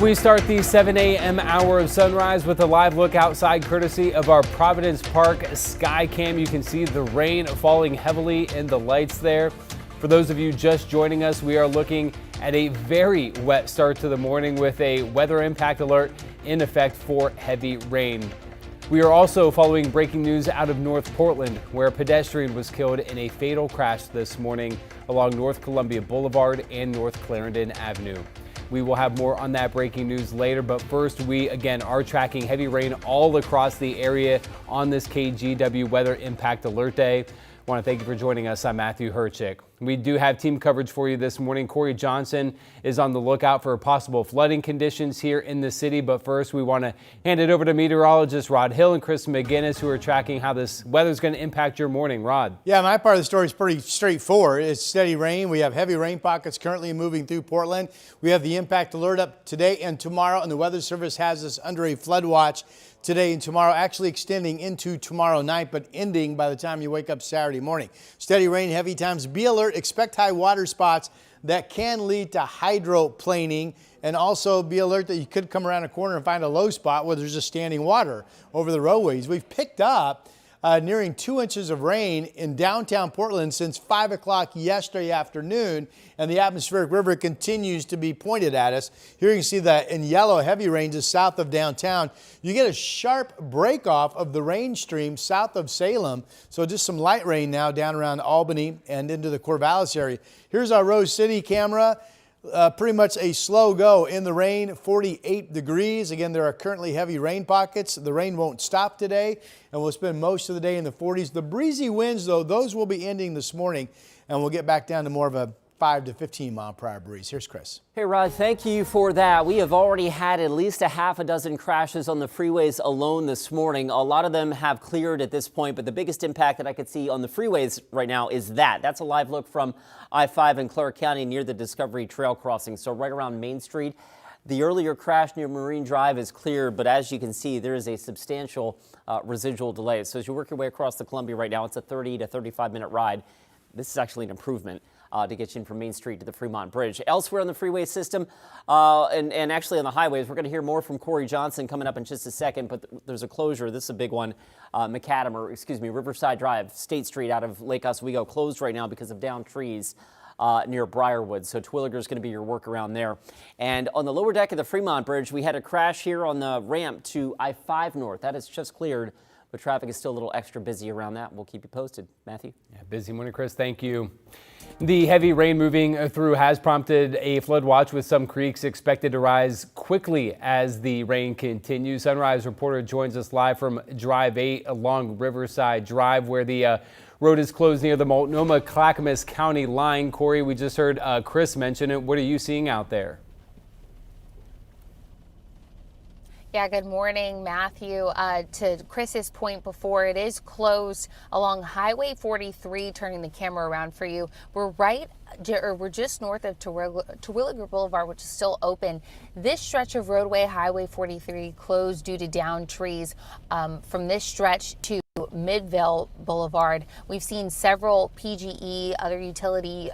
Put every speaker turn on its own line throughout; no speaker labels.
We start the 7 a.m. hour of sunrise with a live look outside courtesy of our Providence Park sky cam. You can see the rain falling heavily in the lights there. For those of you just joining us, we are looking at a very wet start to the morning with a weather impact alert in effect for heavy rain. We are also following breaking news out of North Portland, where a pedestrian was killed in a fatal crash this morning along North Columbia Boulevard and North Clarendon Avenue. We will have more on that breaking news later, but first we again are tracking heavy rain all across the area on this KGW weather impact alert day. I want to thank you for joining us. I'm Matthew Herchick. We do have team coverage for you this morning. Corey Johnson is on the lookout for possible flooding conditions here in the city. But first, we want to hand it over to meteorologist Rod Hill and Chris McGinnis, who are tracking how this weather is going to impact your morning. Rod.
Yeah, my part of the story is pretty straightforward. It's steady rain. We have heavy rain pockets currently moving through Portland. We have the impact alert up today and tomorrow, and the Weather Service has us under a flood watch today and tomorrow, actually extending into tomorrow night, but ending by the time you wake up Saturday morning. Steady rain, heavy times. Be alert. Expect high water spots that can lead to hydroplaning, and also be alert that you could come around a corner and find a low spot where there's just standing water over the roadways. We've picked up nearing 2 inches of rain in downtown Portland since 5 o'clock yesterday afternoon, and the atmospheric river continues to be pointed at us. Here you can see that in yellow, heavy rain just south of downtown. You get a sharp break off of the rain stream south of Salem, so just some light rain now down around Albany and into the Corvallis area. Here's our Rose City camera. Pretty much a slow go in the rain, 48 degrees. Again, there are currently heavy rain pockets. The rain won't stop today, and we'll spend most of the day in the 40s. The breezy winds, though, those will be ending this morning, and we'll get back down to more of a 5 to 15 mile per hour breeze. Here's Chris.
Hey, Rod, thank you for that. We have already had at least a half a dozen crashes on the freeways alone this morning. A lot of them have cleared at this point, but the biggest impact that I could see on the freeways right now is that. That's a live look from I-5 in Clark County near the Discovery Trail crossing. So right around Main Street. The earlier crash near Marine Drive is cleared, but as you can see, there is a substantial residual delay. So as you work your way across the Columbia right now, it's a 30 to 35-minute ride. This is actually an improvement to get you in from Main Street to the Fremont Bridge. Elsewhere on the freeway system and actually on the highways, we're going to hear more from Corey Johnson coming up in just a second, but there's a closure. This is a big one. Riverside Drive, State Street out of Lake Oswego closed right now because of downed trees near Briarwood. So Twilliger is going to be your workaround there. And on the lower deck of the Fremont Bridge, we had a crash here on the ramp to I-5 North. That is just cleared, but traffic is still a little extra busy around that. We'll keep you posted. Matthew?
Yeah, busy morning, Chris. Thank you. The heavy rain moving through has prompted a flood watch with some creeks expected to rise quickly as the rain continues. Sunrise reporter joins us live from Drive 8 along Riverside Drive, where the road is closed near the Multnomah-Clackamas County line. Corey, we just heard Chris mention it. What are you seeing out there?
Yeah, good morning, Matthew. To Chris's point before, it is closed along Highway 43, turning the camera around for you. We're just north of Terwilliger Boulevard, which is still open. This stretch of roadway, Highway 43, closed due to downed trees from this stretch to Midvale Boulevard. We've seen several PGE, other utility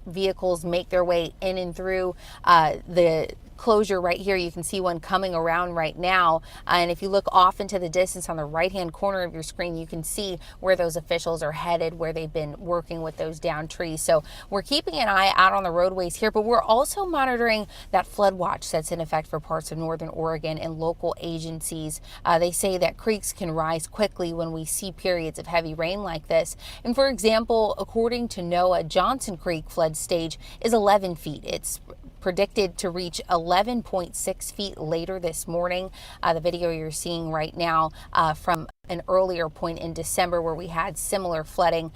vehicles make their way in and through the closure right here. You can see one coming around right now, and if you look off into the distance on the right hand corner of your screen, you can see where those officials are headed, where they've been working with those downed trees. So we're keeping an eye out on the roadways here, but we're also monitoring that flood watch that's in effect for parts of northern Oregon and local agencies. They say that creeks can rise quickly when we see periods of heavy rain like this. And for example, according to NOAA, Johnson Creek flood stage is 11 feet. It's predicted to reach 11.6 feet later this morning. The video you're seeing right now from an earlier point in December where we had similar flooding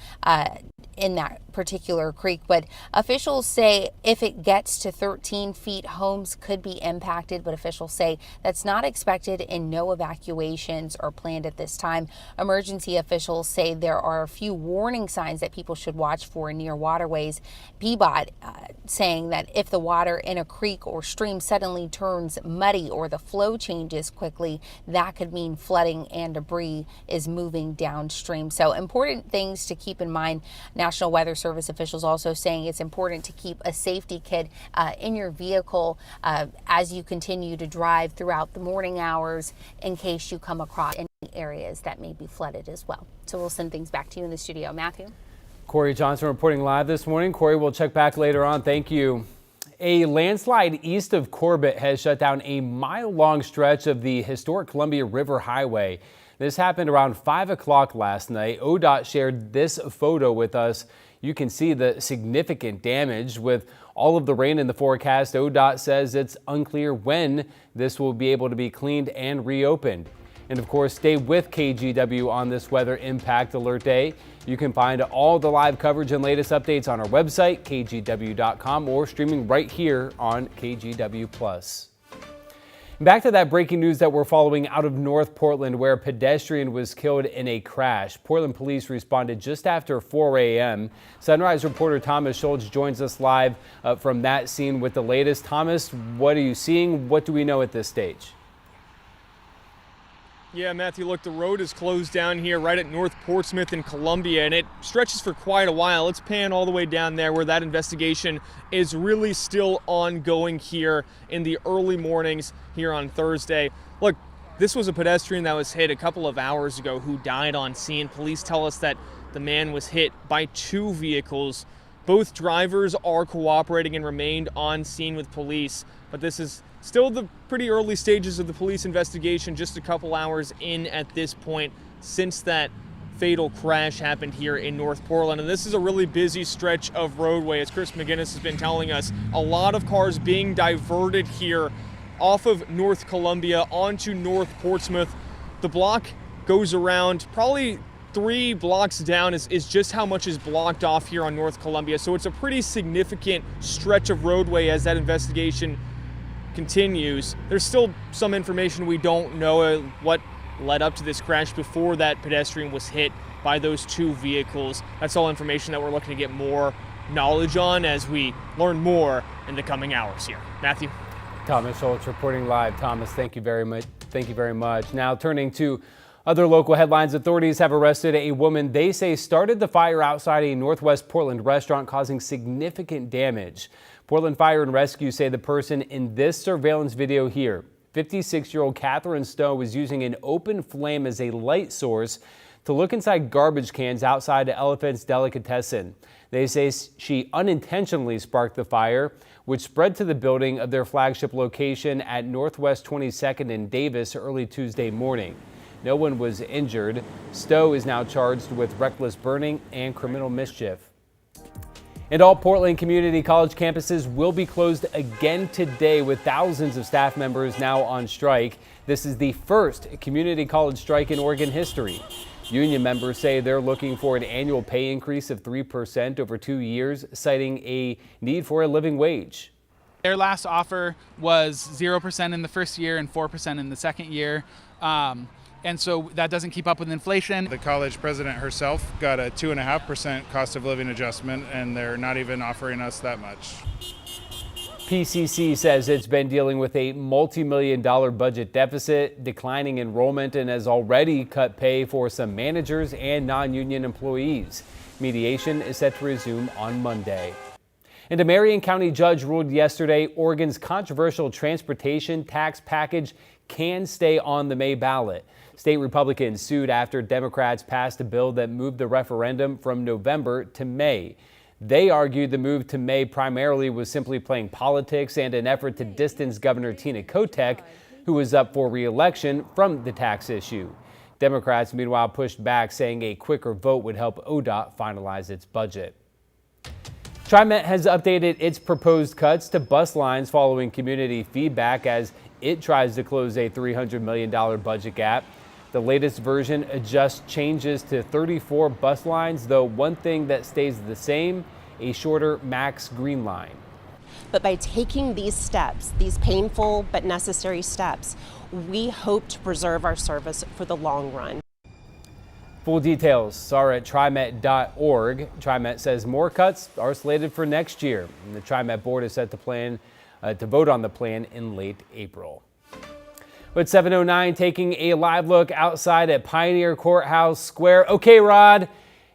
in that particular creek. But officials say if it gets to 13 feet, homes could be impacted, but officials say that's not expected and no evacuations are planned at this time. Emergency officials say there are a few warning signs that people should watch for near waterways. PBOT saying that if the water in a creek or stream suddenly turns muddy or the flow changes quickly, that could mean flooding and debris debris is moving downstream. So important things to keep in mind. National Weather Service officials also saying it's important to keep a safety kit in your vehicle as you continue to drive throughout the morning hours in case you come across any areas that may be flooded as well. So we'll send things back to you in the studio. Matthew?
Corey Johnson reporting live this morning. Corey, we'll check back later on. Thank you. A landslide east of Corbett has shut down a mile-long stretch of the historic Columbia River Highway. This happened around 5 o'clock last night. ODOT shared this photo with us. You can see the significant damage with all of the rain in the forecast. ODOT says it's unclear when this will be able to be cleaned and reopened. And of course, stay with KGW on this weather impact alert day. You can find all the live coverage and latest updates on our website, kgw.com, or streaming right here on KGW+. Back to that breaking news that we're following out of North Portland, where a pedestrian was killed in a crash. Portland police responded just after 4 a.m. Sunrise reporter Thomas Schultz joins us live from that scene with the latest. Thomas, what are you seeing? What do we know at this stage?
Yeah, Matthew, look, the road is closed down here right at North Portsmouth and Columbia, and it stretches for quite a while. Let's pan all the way down there where that investigation is really still ongoing here in the early mornings here on Thursday. Look, this was a pedestrian that was hit a couple of hours ago who died on scene. Police tell us that the man was hit by 2 vehicles. Both drivers are cooperating and remained on scene with police, but this is still the pretty early stages of the police investigation, just a couple hours in at this point since that fatal crash happened here in North Portland. And this is a really busy stretch of roadway, as Chris McGinnis has been telling us. A lot of cars being diverted here off of North Columbia onto North Portsmouth. The block goes around probably 3 blocks down is just how much is blocked off here on North Columbia. So it's a pretty significant stretch of roadway as that investigation continues. There's still some information we don't know what led up to this crash before that pedestrian was hit by those 2 vehicles. That's all information that we're looking to get more knowledge on as we learn more in the coming hours here. Matthew?
Thomas Schultz reporting live. Thomas, thank you very much. Thank you very much. Now turning to other local headlines, authorities have arrested a woman they say started the fire outside a Northwest Portland restaurant, causing significant damage. Portland Fire and Rescue say the person in this surveillance video here, 56-year-old Catherine Stowe, was using an open flame as a light source to look inside garbage cans outside Elephant's Delicatessen. They say she unintentionally sparked the fire, which spread to the building of their flagship location at Northwest 22nd and Davis early Tuesday morning. No one was injured. Stowe is now charged with reckless burning and criminal mischief. And all Portland Community College campuses will be closed again today, with thousands of staff members now on strike. This is the first community college strike in Oregon history. Union members say they're looking for an annual pay increase of 3% over 2 years, citing a need for a living wage.
Their last offer was 0% in the first year and 4% in the second year. And so that doesn't keep up with inflation.
The college president herself got a 2.5% cost of living adjustment, and they're not even offering us that much.
PCC says it's been dealing with a multi-million-dollar budget deficit, declining enrollment, and has already cut pay for some managers and non-union employees. Mediation is set to resume on Monday. And a Marion County judge ruled yesterday Oregon's controversial transportation tax package can stay on the May ballot. State Republicans sued after Democrats passed a bill that moved the referendum from November to May. They argued the move to May primarily was simply playing politics and an effort to distance Governor Tina Kotek, who was up for re-election, from the tax issue. Democrats, meanwhile, pushed back, saying a quicker vote would help ODOT finalize its budget. TriMet has updated its proposed cuts to bus lines following community feedback as it tries to close a $300 million budget gap. The latest version adjusts changes to 34 bus lines, though one thing that stays the same, a shorter max green line.
But by taking these steps, these painful but necessary steps, we hope to preserve our service for the long run.
Full details are at TriMet.org. TriMet says more cuts are slated for next year. And the TriMet board is set to vote on the plan in late April. With 7:09, taking a live look outside at Pioneer Courthouse Square. Okay, Rod,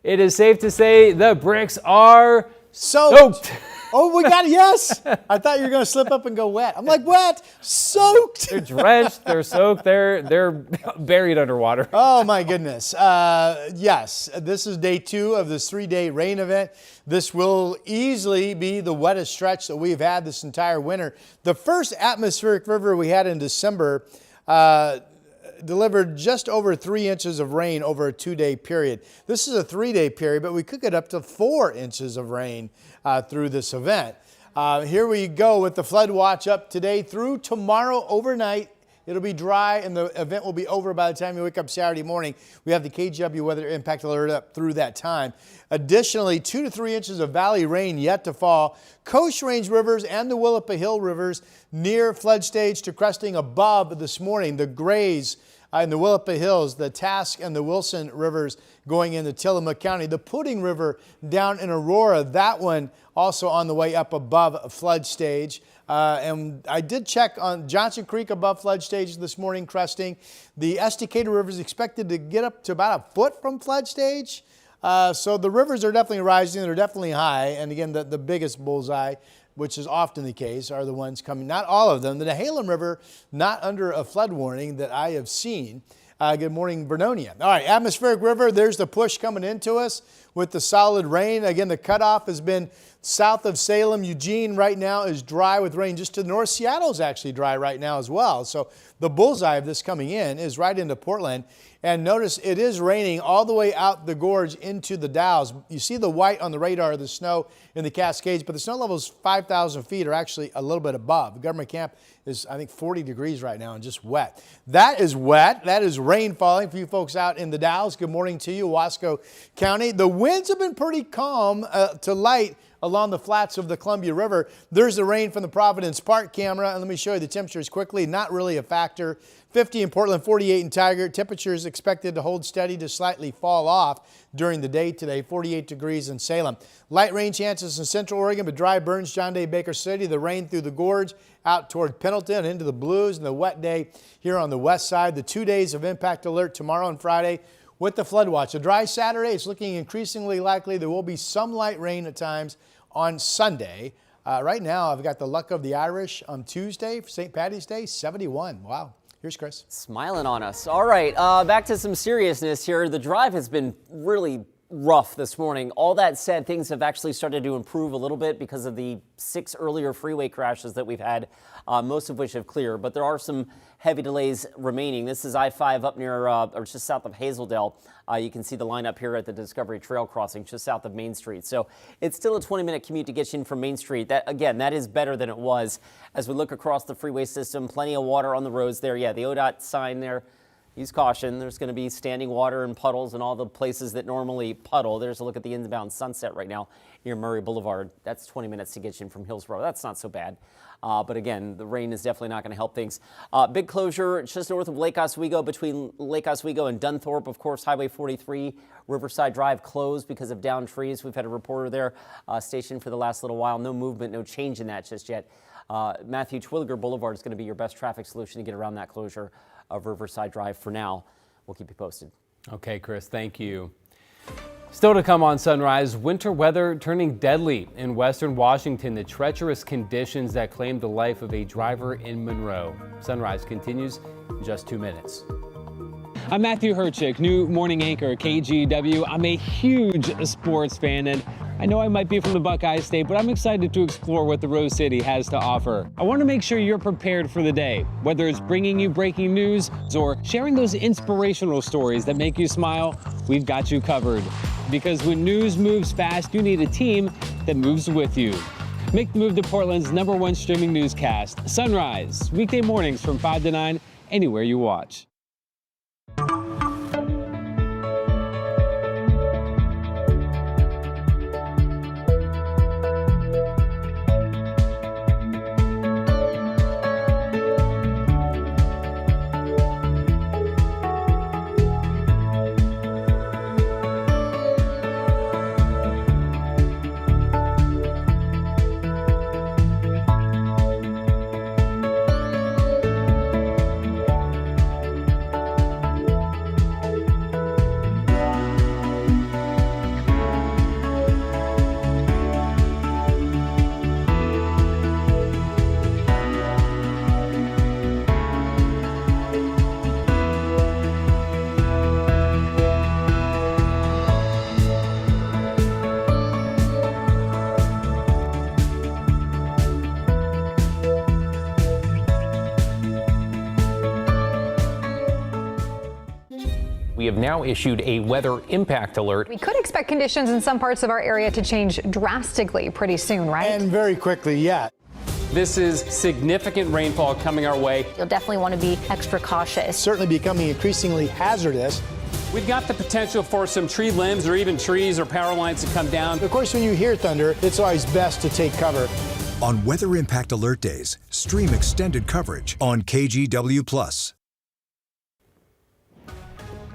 it is safe to say the bricks are soaked.
Oh, we got it. Yes. I thought you were going to slip up and go wet. I'm like, wet, soaked.
They're drenched, they're soaked, they're buried underwater.
Oh, my goodness. Yes, this is day 2 of this 3-day rain event. This will easily be the wettest stretch that we've had this entire winter. The first atmospheric river we had in December delivered just over 3 inches of rain over a 2-day period. This is a 3-day period, but we could get up to 4 inches of rain through this event. Here we go with the flood watch up today through tomorrow overnight. It'll be dry and the event will be over by the time you wake up Saturday morning. We have the KGW weather impact alert up through that time. Additionally, 2 to 3 inches of valley rain yet to fall. Coast Range rivers and the Willapa Hill rivers near flood stage to cresting above this morning. The Grays in the Willapa Hills, the Task and the Wilson rivers going into Tillamook County. The Pudding River down in Aurora, that one also on the way up above flood stage. And I did check on Johnson Creek above flood stage this morning, cresting. The Estacada River is expected to get up to about a foot from flood stage. So the rivers are definitely rising. They're definitely high. And again, the biggest bullseye, which is often the case, are the ones coming, not all of them. The Nehalem River, not under a flood warning that I have seen. Good morning, Vernonia. All right, atmospheric river, there's the push coming into us with the solid rain. Again, the cutoff has been south of Salem. Eugene right now is dry with rain. Just to the north, Seattle is actually dry right now as well. So the bullseye of this coming in is right into Portland. And notice it is raining all the way out the gorge into the Dalles. You see the white on the radar of the snow in the Cascades, but the snow levels 5,000 feet are actually a little bit above. The government camp is, I think, 40 degrees right now and just wet. That is wet. That is rain falling for you folks out in the Dalles. Good morning to you, Wasco County. The winds have been pretty calm to light along the flats of the Columbia River. There's the rain from the Providence Park camera. And let me show you the temperatures quickly. Not really a factor. 50 in Portland, 48 in Tiger. Temperatures expected to hold steady to slightly fall off during the day today. 48 degrees in Salem. Light rain chances in Central Oregon, but dry burns, John Day, Baker City. The rain through the gorge out toward Pendleton into the Blues, and the wet day here on the west side. The 2 days of impact alert tomorrow and Friday with the flood watch. A dry Saturday. It's looking increasingly likely there will be some light rain at times on Sunday. Right now, I've got the luck of the Irish on Tuesday for St. Patty's Day, 71. Wow. Here's Chris.
Smiling on us. All right, back to some seriousness here. The drive has been really rough this morning. All that said, things have actually started to improve a little bit because of the 6 earlier freeway crashes that we've had, most of which have cleared. But there are some heavy delays remaining. This is I-5 up near, or just south of Hazeldale. You can see the line up here at the Discovery Trail crossing just south of Main Street. So it's still a 20-minute commute to get you in from Main Street. That, again, that is better than it was. As we look across the freeway system, plenty of water on the roads there. Yeah, the ODOT sign there. Use caution. There's going to be standing water and puddles and all the places that normally puddle. There's a look at the inbound Sunset right now near Murray Boulevard. That's 20 minutes to get you in from Hillsborough. That's not so bad. But again, the rain is definitely not going to help things. Big closure just north of Lake Oswego, between Lake Oswego and Dunthorpe. Of course, Highway 43, Riverside Drive closed because of downed trees. We've had a reporter there stationed for the last little while. No movement, no change in that just yet. Matthew Twilliger Boulevard is going to be your best traffic solution to get around that closure of Riverside Drive for now. We'll keep you posted.
Okay, Chris, thank you. Still to come on Sunrise, winter weather turning deadly in western Washington. The treacherous conditions that claimed the life of a driver in Monroe. Sunrise continues in just 2 minutes.
I'm Matthew Herchick, new morning anchor at KGW. I'm a huge sports fan, and I know I might be from the Buckeye State, but I'm excited to explore what the Rose City has to offer. I want to make sure you're prepared for the day, whether it's bringing you breaking news or sharing those inspirational stories that make you smile. We've got you covered. Because when news moves fast, you need a team that moves with you. Make the move to Portland's #1 streaming newscast, Sunrise, weekday mornings from 5 to 9, anywhere you watch.
have now issued a weather impact alert.
We could expect conditions in some parts of our area to change drastically pretty soon, right?
And very quickly, yeah.
This is significant rainfall coming our way.
You'll definitely want to be extra cautious.
Certainly becoming increasingly hazardous.
We've got the potential for some tree limbs or even trees or power lines to come down.
Of course, when you hear thunder, it's always best to take cover.
On Weather Impact Alert Days, stream extended coverage on KGW+.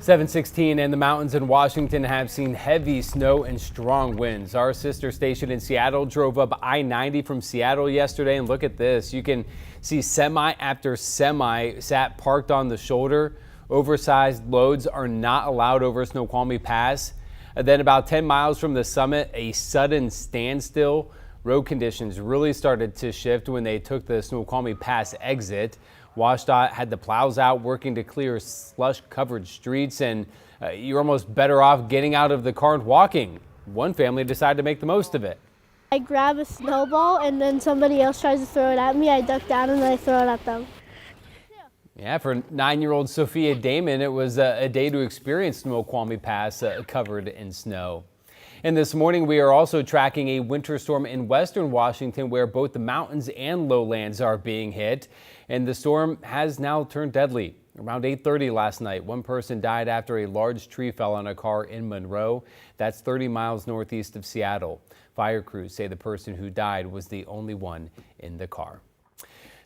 7:16 and the mountains in Washington have seen heavy snow and strong winds. Our sister station in Seattle drove up I-90 from Seattle yesterday, and look at this. You can see semi after semi sat parked on the shoulder. Oversized loads are not allowed over Snoqualmie Pass. And then about 10 miles from the summit, a sudden standstill. Road conditions really started to shift when they took the Snoqualmie Pass exit. WashDOT had the plows out working to clear slush-covered streets, and you're almost better off getting out of the car and walking. One family decided to make the most of it.
I grab a snowball and then somebody else tries to throw it at me. I duck down and I throw it at them.
Yeah, for 9-year-old Sophia Damon, it was a day to experience Snoqualmie Pass covered in snow. And this morning, we are also tracking a winter storm in western Washington where both the mountains and lowlands are being hit. And the storm has now turned deadly. Around 8:30 last night, one person died after a large tree fell on a car in Monroe. That's 30 miles northeast of Seattle. Fire crews say the person who died was the only one in the car.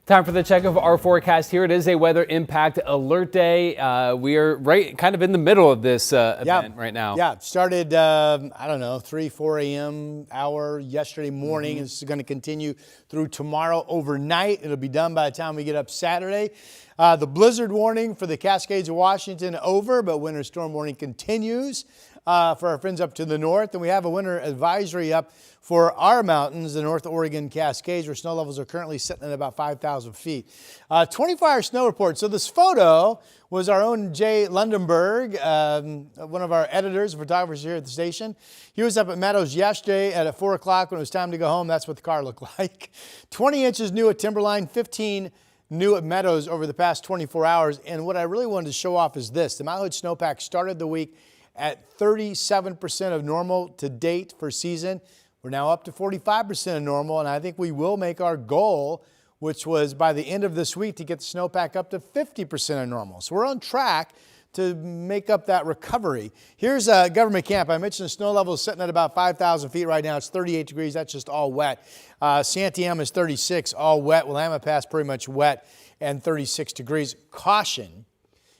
Time for the check of our forecast here. It is a weather impact alert day. We are right kind of in the middle of this event right now.
Yeah, started, I don't know, 3, 4 a.m. hour yesterday morning. This is going to continue through tomorrow overnight. It'll be done by the time we get up Saturday. The blizzard warning for the Cascades of Washington over, but winter storm warning continues for our friends up to the north. And we have a winter advisory up for our mountains, the North Oregon Cascades, where snow levels are currently sitting at about 5,000 feet. 24-hour snow report. So this photo was our own Jay Lundenberg, one of our editors, photographers here at the station. He was up at Meadows yesterday at 4 o'clock when it was time to go home. That's what the car looked like. 20 inches new at Timberline, 15 new at Meadows over the past 24 hours. And what I really wanted to show off is this. The Mount Hood snowpack started the week at 37% of normal to date for season. We're now up to 45% of normal, and I think we will make our goal, which was by the end of this week to get the snowpack up to 50% of normal. So we're on track to make up that recovery. Here's Government Camp. I mentioned the snow level is sitting at about 5,000 feet right now. It's 38 degrees. That's just all wet. Santiam is 36, all wet. Willamette Pass pretty much wet and 36 degrees. Caution.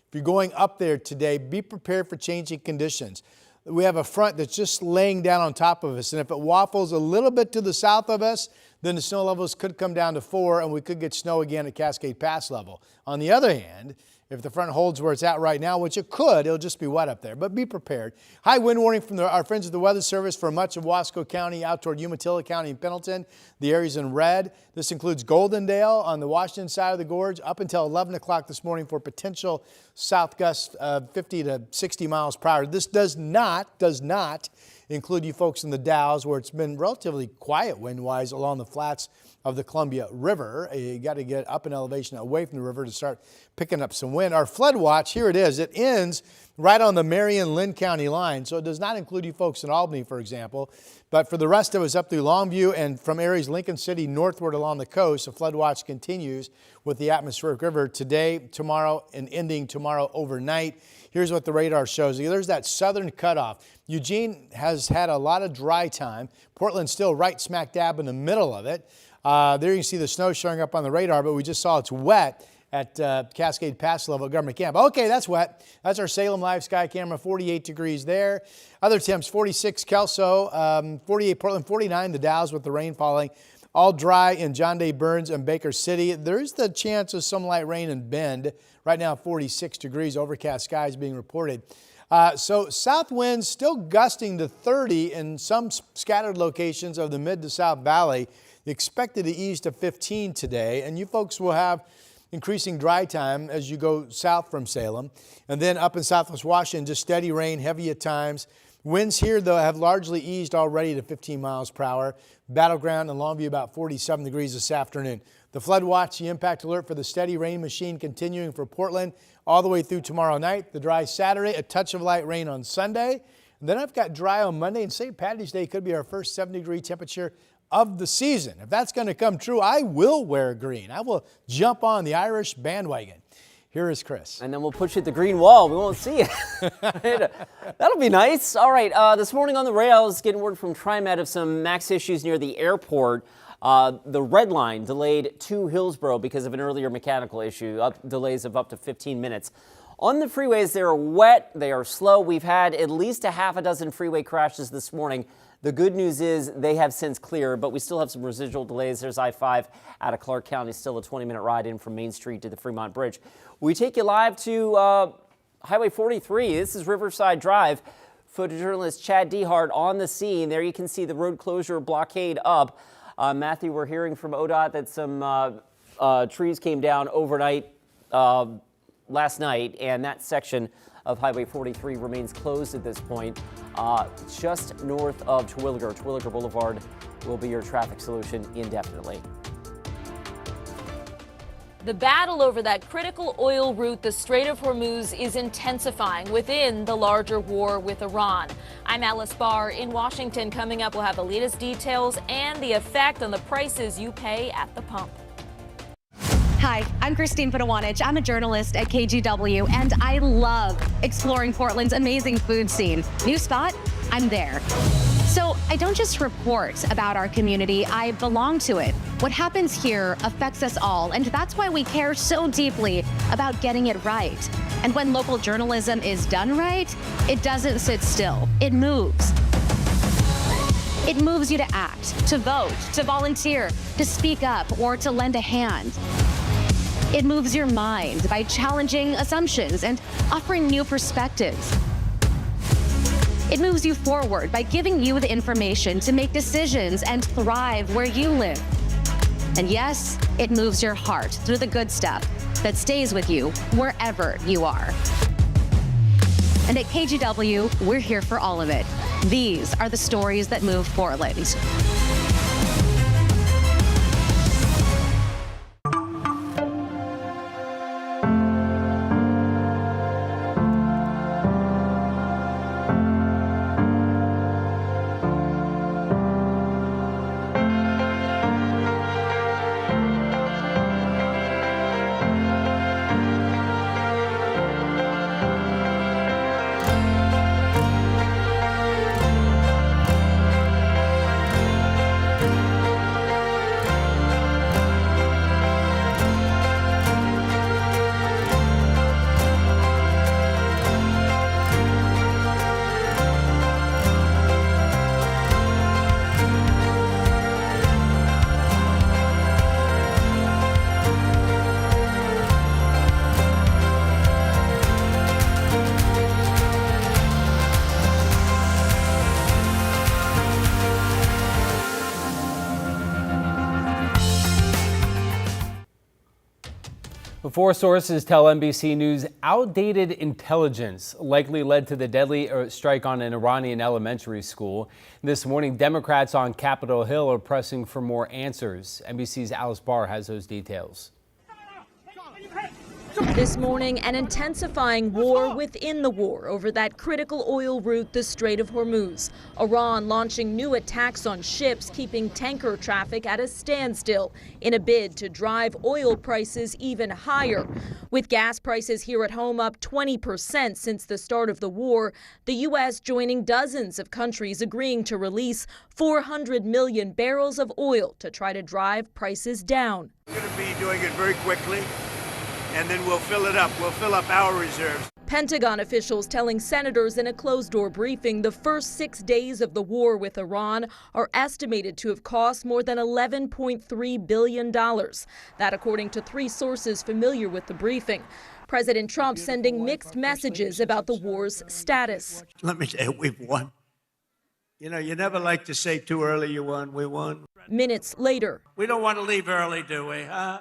If you're going up there today, be prepared for changing conditions. We have a front that's just laying down on top of us, and if it waffles a little bit to the south of us, then the snow levels could come down to 4, and we could get snow again at Cascade Pass level. On the other hand, if the front holds where it's at right now, which it could, it'll just be wet up there, but be prepared. High wind warning from our friends at the Weather Service for much of Wasco County out toward Umatilla County and Pendleton. The area's in red. This includes Goldendale on the Washington side of the gorge up until 11 o'clock this morning for potential south gusts of 50 to 60 miles per hour. This does not include you folks in the Dalles, where it's been relatively quiet wind-wise along the flats of the Columbia River. You got to get up in elevation away from the river to start picking up some wind. Our flood watch, here it is. It ends right on the Marion-Lynn County line, so it does not include you folks in Albany, for example. But for the rest of us up through Longview and from areas Lincoln City northward along the coast, the flood watch continues with the atmospheric river today, tomorrow, and ending tomorrow overnight. Here's what the radar shows. There's that southern cutoff. Eugene has had a lot of dry time. Portland's still right smack dab in the middle of it. There you can see the snow showing up on the radar, but we just saw it's wet at Cascade Pass level at Government Camp. Okay, that's wet. That's our Salem live sky camera, 48 degrees there. Other temps, 46 Kelso, 48 Portland, 49 the Dalles with the rain falling. All dry in John Day, Burns, and Baker City. There's the chance of some light rain in Bend. Right now, 46 degrees, overcast skies being reported. So south winds still gusting to 30 in some scattered locations of the mid to south valley. Expected to ease to 15 today, and you folks will have increasing dry time as you go south from Salem. And then up in southwest Washington, just steady rain, heavy at times. Winds here, though, have largely eased already to 15 miles per hour. Battleground and Longview about 47 degrees this afternoon. The flood watch, the impact alert for the steady rain machine continuing for Portland all the way through tomorrow night. The dry Saturday, a touch of light rain on Sunday. And then I've got dry on Monday, and St. Patty's Day could be our first 70-degree temperature of the season. If that's going to come true, I will wear green. I will jump on the Irish bandwagon. Here is Chris.
And then we'll push you at the green wall. We won't see it. That'll be nice. All right, this morning on the rails, getting word from TriMet of some max issues near the airport. The red line delayed to Hillsborough because of an earlier mechanical issue, delays of up to 15 minutes. On the freeways, they are wet, they are slow. We've had at least a half a dozen freeway crashes this morning. The good news is they have since cleared, but we still have some residual delays. There's I-5 out of Clark County, still a 20-minute ride in from Main Street to the Fremont Bridge. We take you live to Highway 43. This is Riverside Drive. Photojournalist Chad Dehart on the scene. There you can see the road closure blockade up. Matthew, we're hearing from ODOT that some trees came down overnight last night, and that section of Highway 43 remains closed at this point, just north of Terwilliger. Terwilliger Boulevard will be your traffic solution indefinitely.
The battle over that critical oil route, the Strait of Hormuz, is intensifying within the larger war with Iran. I'm Alice Barr in Washington. Coming up, we'll have the latest details and the effect on the prices you pay at the pump.
Hi, I'm Christine Padawanich. I'm a journalist at KGW, and I love exploring Portland's amazing food scene. New spot? I'm there. So I don't just report about our community, I belong to it. What happens here affects us all, and that's why we care so deeply about getting it right. And when local journalism is done right, it doesn't sit still, it moves. It moves you to act, to vote, to volunteer, to speak up, or to lend a hand. It moves your mind by challenging assumptions and offering new perspectives. It moves you forward by giving you the information to make decisions and thrive where you live. And yes, it moves your heart through the good stuff that stays with you wherever you are. And at KGW, we're here for all of it. These are the stories that move Portland.
Before sources tell NBC News outdated intelligence likely led to the deadly strike on an Iranian elementary school. This morning, Democrats on Capitol Hill are pressing for more answers. NBC's Alice Barr has those details.
This morning, an intensifying war within the war over that critical oil route, the Strait of Hormuz. Iran launching new attacks on ships, keeping tanker traffic at a standstill in a bid to drive oil prices even higher. With gas prices here at home up 20% since the start of the war, the U.S. joining dozens of countries agreeing to release 400 million barrels of oil to try to drive prices down.
We're going to be doing it very quickly, and then we'll fill it up. We'll fill up our reserves.
Pentagon officials telling senators in a closed-door briefing the first 6 days of the war with Iran are estimated to have cost more than $11.3 billion. That according to 3 sources familiar with the briefing. President Trump sending mixed messages about the war's status.
Let me tell you, we've won. You know, you never like to say too early you won. We won.
Minutes later.
We don't want to leave early, do we, huh?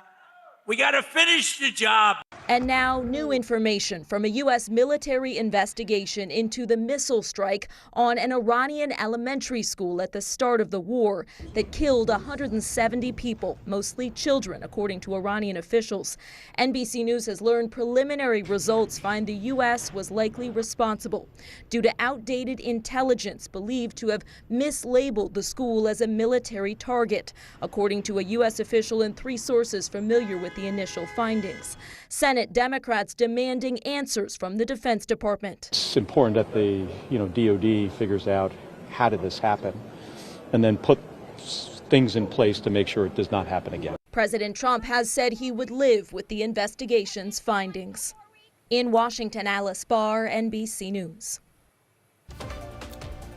We got to finish the job.
And now, new information from a U.S. military investigation into the missile strike on an Iranian elementary school at the start of the war that killed 170 people, mostly children, according to Iranian officials. NBC News has learned preliminary results find the U.S. was likely responsible due to outdated intelligence believed to have mislabeled the school as a military target, according to a U.S. official and 3 sources familiar with the initial findings. Senate Democrats demanding answers from the Defense Department.
It's important that the DOD figures out how did this happen and then put things in place to make sure it does not happen again.
President Trump has said he would live with the investigation's findings. In Washington, Alice Barr, NBC News.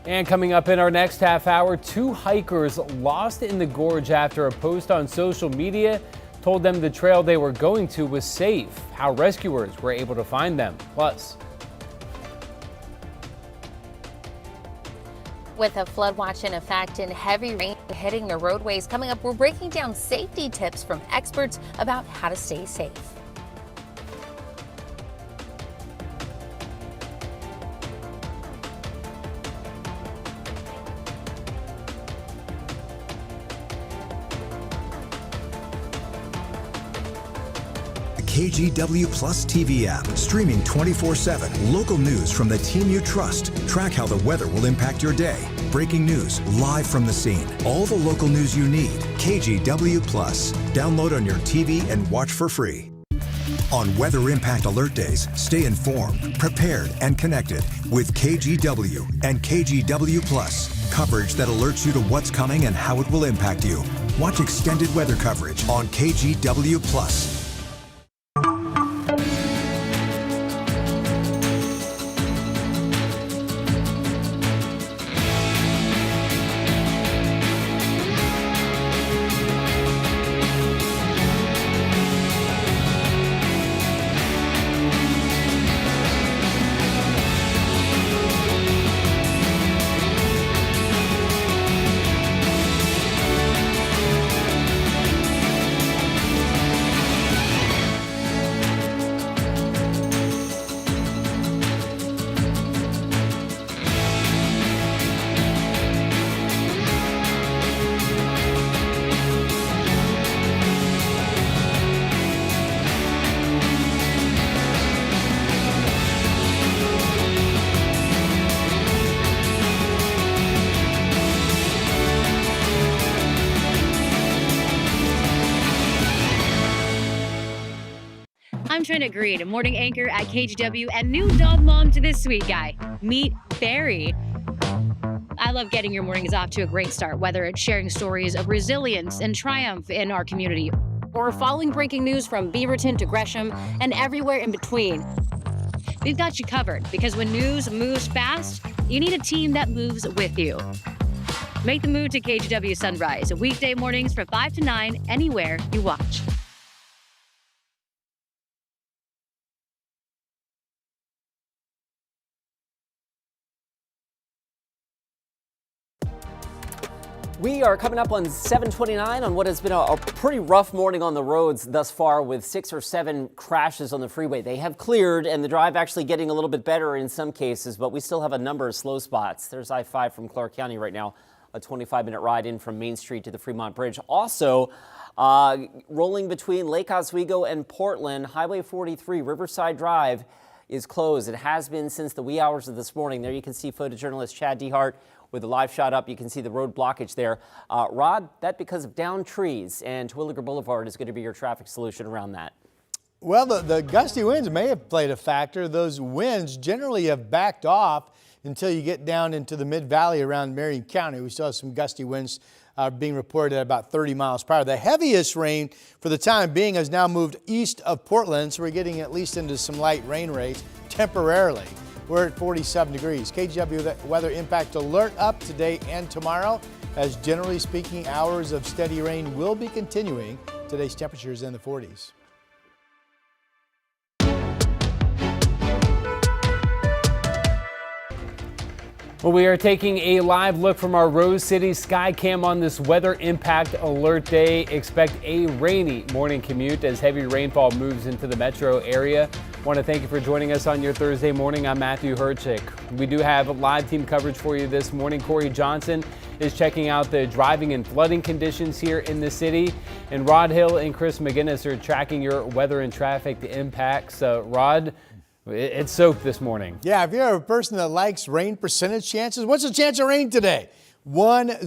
And coming up in our next half hour, 2 hikers lost in the gorge after a post on social media told them the trail they were going to was safe, how rescuers were able to find them. Plus,
with a flood watch in effect and heavy rain hitting the roadways coming up, we're breaking down safety tips from experts about how to stay safe.
KGW Plus TV app, streaming 24/7. Local news from the team you trust. Track how the weather will impact your day. Breaking news live from the scene. All the local news you need. KGW Plus. Download on your TV and watch for free. On Weather Impact Alert Days, stay informed, prepared, and connected with KGW and KGW Plus. Coverage that alerts you to what's coming and how it will impact you. Watch extended weather coverage on KGW Plus.
I'm Trina Green, a morning anchor at KGW and new dog mom to this sweet guy. Meet Barry. I love getting your mornings off to a great start, whether it's sharing stories of resilience and triumph in our community, or following breaking news from Beaverton to Gresham and everywhere in between. We've got you covered, because when news moves fast, you need a team that moves with you. Make the move to KGW Sunrise, weekday mornings from 5 to 9, anywhere you watch.
We are coming up on 7:29 on what has been a pretty rough morning on the roads thus far, with 6 or 7 crashes on the freeway. They have cleared, and the drive actually getting a little bit better in some cases, but we still have a number of slow spots. There's I-5 from Clark County right now, a 25-minute ride in from Main Street to the Fremont Bridge. Also, rolling between Lake Oswego and Portland, Highway 43, Riverside Drive, is closed. It has been since the wee hours of this morning. There you can see photojournalist Chad Dehart with the live shot up. You can see the road blockage there. Rod, that because of downed trees, and Terwilliger Boulevard is going to be your traffic solution around that.
Well, the gusty winds may have played a factor. Those winds generally have backed off until you get down into the mid-valley around Marion County. We still have some gusty winds being reported at about 30 miles per hour. The heaviest rain for the time being has now moved east of Portland, so we're getting at least into some light rain rates temporarily. We're at 47 degrees. KGW weather impact alert up today and tomorrow, as generally speaking, hours of steady rain will be continuing. Today's temperature is in the 40s.
Well, we are taking a live look from our Rose City Sky Cam on this weather impact alert day. Expect a rainy morning commute as heavy rainfall moves into the metro area. Want to thank you for joining us on your Thursday morning. I'm Matthew Herchick. We do have live team coverage for you this morning. Corey Johnson is checking out the driving and flooding conditions here in the city. And Rod Hill and Chris McGinnis are tracking your weather and traffic impacts. Rod, it's soaked this morning.
Yeah, if you're a person that likes rain percentage chances, what's the chance of rain today? 100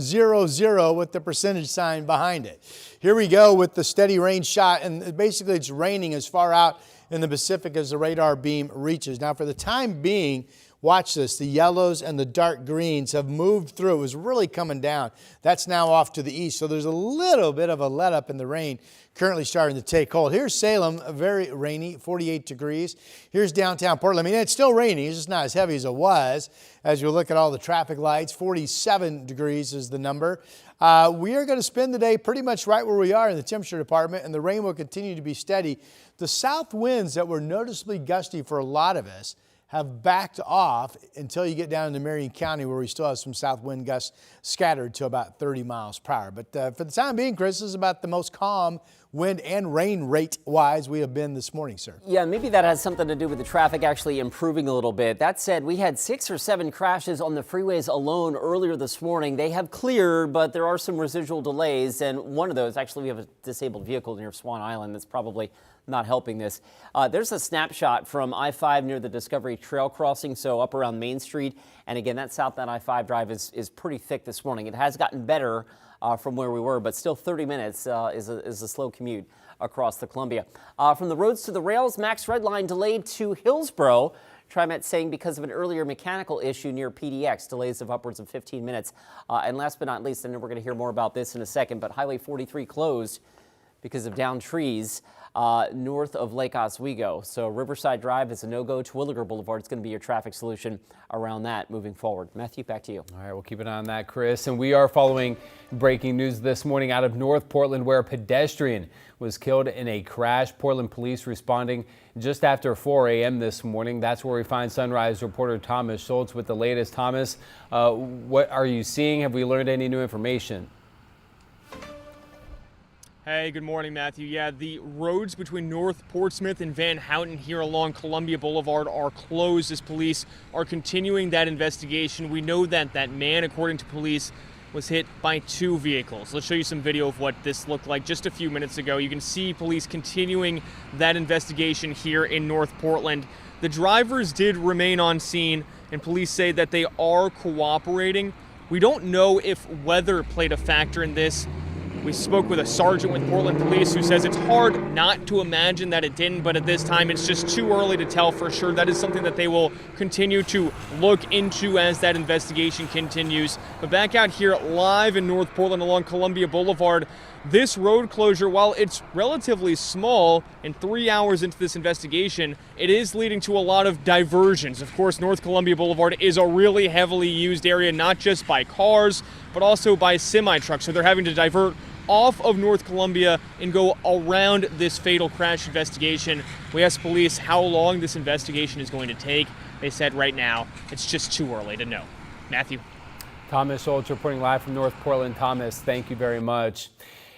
with the percentage sign behind it. Here we go with the steady rain shot, and basically it's raining as far out in the Pacific as the radar beam reaches. Now for the time being, watch this. The yellows and the dark greens have moved through. It was really coming down. That's now off to the east. So there's a little bit of a let up in the rain currently starting to take hold. Here's Salem, very rainy, 48 degrees. Here's downtown Portland. I mean, it's still raining. It's just not as heavy as it was. As you look at all the traffic lights, 47 degrees is the number. We are going to spend the day pretty much right where we are in the temperature department, and the rain will continue to be steady. The south winds that were noticeably gusty for a lot of us have backed off until you get down into Marion County, where we still have some south wind gusts scattered to about 30 miles per hour. But for the time being, Chris, this is about the most calm wind and rain rate wise we have been this morning, sir.
Yeah, maybe that has something to do with the traffic actually improving a little bit. That said, we had 6 or 7 crashes on the freeways alone earlier this morning. They have cleared, but there are some residual delays. And one of those, actually, we have a disabled vehicle near Swan Island that's probably not helping this. There's a snapshot from I-5 near the Discovery Trail crossing, so up around Main Street. And again, that southbound I-5 drive is pretty thick this morning. It has gotten better from where we were, but still 30 minutes is a slow commute across the Columbia. From the roads to the rails, Max Red Line delayed to Hillsborough. TriMet saying because of an earlier mechanical issue near PDX, delays of upwards of 15 minutes. And last but not least, I know we're going to hear more about this in a second, but Highway 43 closed because of downed trees north of Lake Oswego. So Riverside Drive is a no-go. Terwilliger Boulevard is going to be your traffic solution around that moving forward. Matthew, back to you.
All right, we'll keep an eye on that, Chris. And we are following breaking news this morning out of North Portland, where a pedestrian was killed in a crash. Portland police responding just after 4 a.m. this morning. That's where we find Sunrise reporter Thomas Schultz with the latest. Thomas, what are you seeing? Have we learned any new information?
Hey, good morning, Matthew. Yeah, the roads between North Portsmouth and Van Houten here along Columbia Boulevard are closed as police are continuing that investigation. We know that that man, according to police, was hit by 2 vehicles. Let's show you some video of what this looked like just a few minutes ago. You can see police continuing that investigation here in North Portland. The drivers did remain on scene, and police say that they are cooperating. We don't know if weather played a factor in this. We spoke with a sergeant with Portland Police who says it's hard not to imagine that it didn't, but at this time it's just too early to tell for sure. That is something that they will continue to look into as that investigation continues. But back out here live in North Portland along Columbia Boulevard, this road closure, while it's relatively small and 3 hours into this investigation, it is leading to a lot of diversions. Of course, North Columbia Boulevard is a really heavily used area, not just by cars, but also by semi-trucks. So they're having to divert off of North Columbia and go around this fatal crash investigation. We asked police how long this investigation is going to take. They said right now it's just too early to know. Matthew.
Thomas Schultz reporting live from North Portland. Thomas, thank you very much.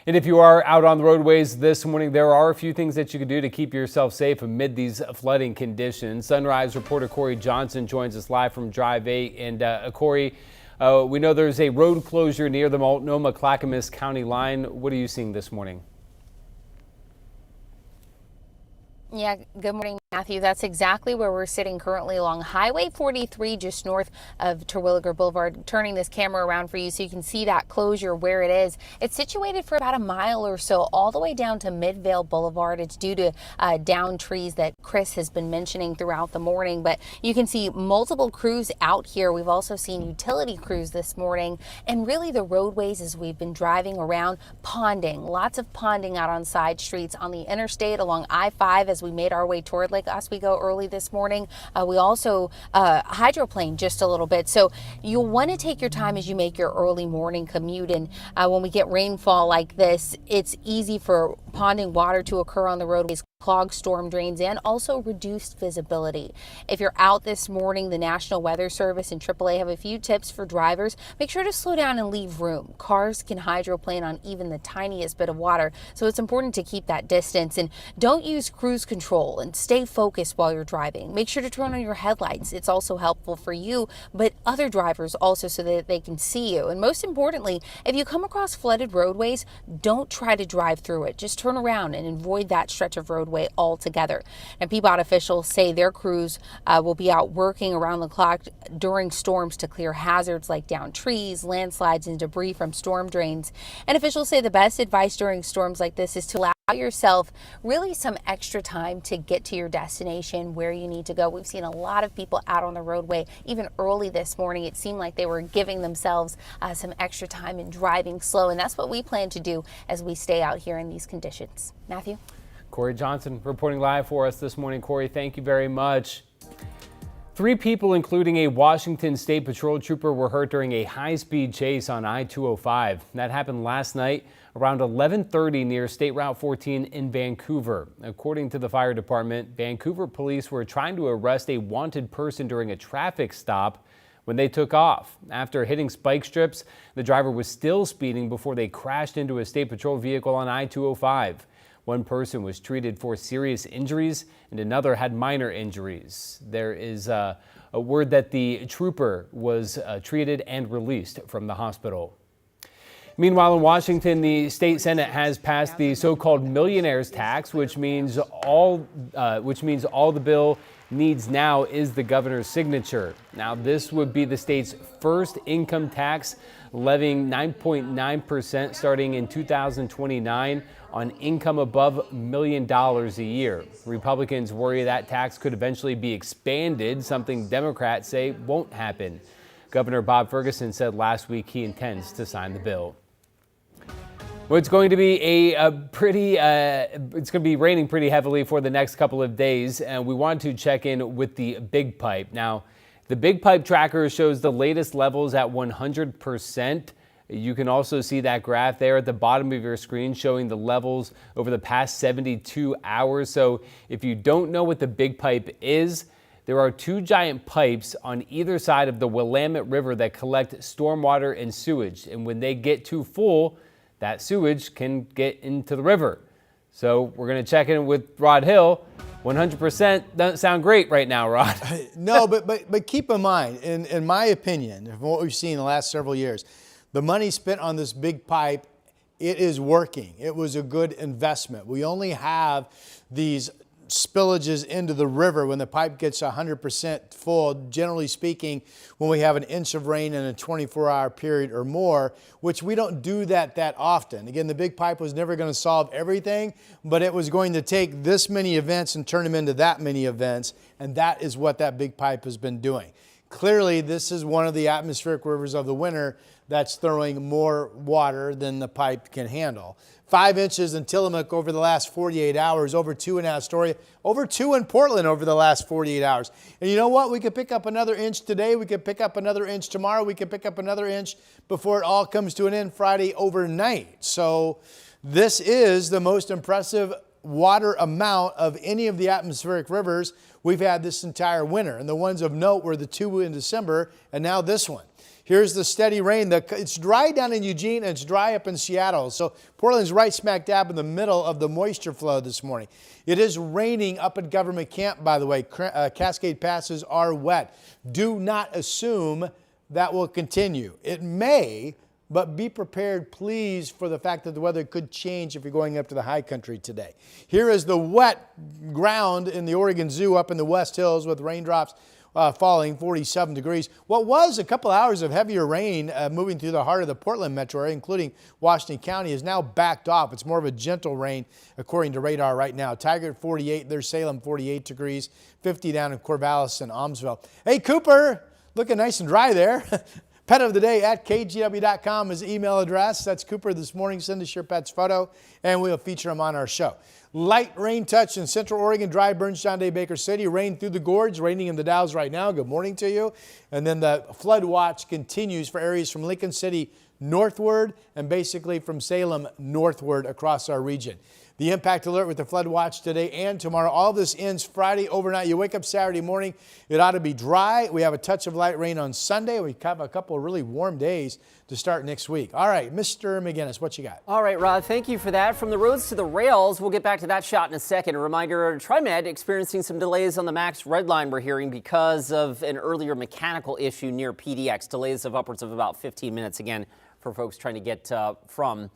And if you are out on the roadways this morning, there are a few things that you can do to keep yourself safe amid these flooding conditions. Sunrise reporter Corey Johnson joins us live from Drive 8. And Corey, we know there's a road closure near the Multnomah-Clackamas County line. What are you seeing this morning?
Yeah, good morning, Matthew. That's exactly where we're sitting currently along Highway 43, just north of Terwilliger Boulevard. Turning this camera around for you so you can see that closure where it is. It's situated for about a mile or so, all the way down to Midvale Boulevard. It's due to downed trees that Chris has been mentioning throughout the morning, but you can see multiple crews out here. We've also seen utility crews this morning, and really the roadways as we've been driving around, ponding, lots of ponding out on side streets on the interstate along I-5 as we made our way toward Lake Oswego early this morning. We also hydroplaned just a little bit. So you'll want to take your time as you make your early morning commute. And when we get rainfall like this, it's easy for ponding water to occur on the roadways. clogged storm drains and also reduced visibility. If you're out this morning, the National Weather Service and AAA have a few tips for drivers. Make sure to slow down and leave room. Cars can hydroplane on even the tiniest bit of water, so it's important to keep that distance. And don't use cruise control and stay focused while you're driving. Make sure to turn on your headlights. It's also helpful for you, but other drivers also, so that they can see you. And most importantly, if you come across flooded roadways, don't try to drive through it. Just turn around and avoid that stretch of roadway altogether. And PBOT officials say their crews will be out working around the clock during storms to clear hazards like downed trees, landslides, and debris from storm drains. And officials say the best advice during storms like this is to allow yourself really some extra time to get to your destination where you need to go. We've seen a lot of people out on the roadway even early this morning. It seemed like they were giving themselves some extra time and driving slow, and that's what we plan to do as we stay out here in these conditions. Matthew?
Corey Johnson reporting live for us this morning. Corey, thank you very much. 3 people, including a Washington State Patrol trooper, were hurt during a high-speed chase on I-205. That happened last night around 11:30 near State Route 14 in Vancouver. According to the fire department, Vancouver police were trying to arrest a wanted person during a traffic stop when they took off. After hitting spike strips, the driver was still speeding before they crashed into a State Patrol vehicle on I-205. One person was treated for serious injuries and another had minor injuries. There is a word that the trooper was treated and released from the hospital. Meanwhile, in Washington, the state Senate has passed the so-called millionaire's tax, which means all the bill needs now is the governor's signature. Now, this would be the state's first income tax, levying 9.9% starting in 2029 on income above $1 million a year. Republicans worry that tax could eventually be expanded, something Democrats say won't happen. Governor Bob Ferguson said last week he intends to sign the bill. Well, it's going to be it's going to be raining pretty heavily for the next couple of days, and we want to check in with the Big Pipe. Now, the Big Pipe tracker shows the latest levels at 100%. You can also see that graph there at the bottom of your screen showing the levels over the past 72 hours. So if you don't know what the Big Pipe is, there are 2 giant pipes on either side of the Willamette River that collect stormwater and sewage. And when they get too full, that sewage can get into the river. So we're going to check in with Rod Hill. 100% doesn't sound great right now, Rod.
No, but keep in mind, in my opinion, from what we've seen in the last several years, the money spent on this big pipe, it is working. It was a good investment. We only have these spillages into the river when the pipe gets 100% full, generally speaking, when we have an inch of rain in a 24-hour period or more, which we don't do that often. Again, the big pipe was never going to solve everything, but it was going to take this many events and turn them into that many events, and that is what that big pipe has been doing. Clearly, this is one of the atmospheric rivers of the winter that's throwing more water than the pipe can handle. 5 inches in Tillamook over the last 48 hours, over 2 in Astoria, over 2 in Portland over the last 48 hours. And you know what? We could pick up another inch today. We could pick up another inch tomorrow. We could pick up another inch before it all comes to an end Friday overnight. So this is the most impressive water amount of any of the atmospheric rivers we've had this entire winter. And the ones of note were the 2 in December and now this one. Here's the steady rain. It's dry down in Eugene and it's dry up in Seattle. So Portland's right smack dab in the middle of the moisture flow this morning. It is raining up at Government Camp, by the way. Cascade passes are wet. Do not assume that will continue. It may, but be prepared, please, for the fact that the weather could change if you're going up to the high country today. Here is the wet ground in the Oregon Zoo up in the West Hills with raindrops falling, 47 degrees. What was a couple hours of heavier rain moving through the heart of the Portland metro area, including Washington County, is now backed off. It's more of a gentle rain according to radar right now. Tiger at 48, there's Salem 48 degrees, 50 down in Corvallis and Almsville. Hey, Cooper, looking nice and dry there. Pet of the day at KGW.com is email address. That's Cooper this morning. Send us your pet's photo and we'll feature him on our show. Light rain touch in Central Oregon, dry burns John Day, Baker City. Rain through the gorge, raining in the Dalles right now. Good morning to you. And then the flood watch continues for areas from Lincoln City northward and basically from Salem northward across our region. The impact alert with the flood watch today and tomorrow. All this ends Friday overnight. You wake up Saturday morning, it ought to be dry. We have a touch of light rain on Sunday. We have a couple of really warm days to start next week. All right, Mr. McGinnis, what you got?
All right, Rod, thank you for that. From the roads to the rails, we'll get back to that shot in a second. A reminder, TriMet experiencing some delays on the Max Red Line we're hearing because of an earlier mechanical issue near PDX. Delays of upwards of about 15 minutes again for folks trying to get from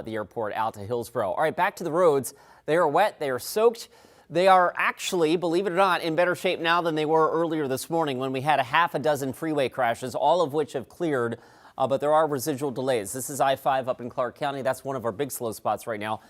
the airport out to Hillsborough. All right, back to the roads. They are wet, they are soaked. They are actually, believe it or not, in better shape now than they were earlier this morning when we had a half a dozen freeway crashes, all of which have cleared. But there are residual delays. This is I-5 up in Clark County. That's one of our big slow spots right now.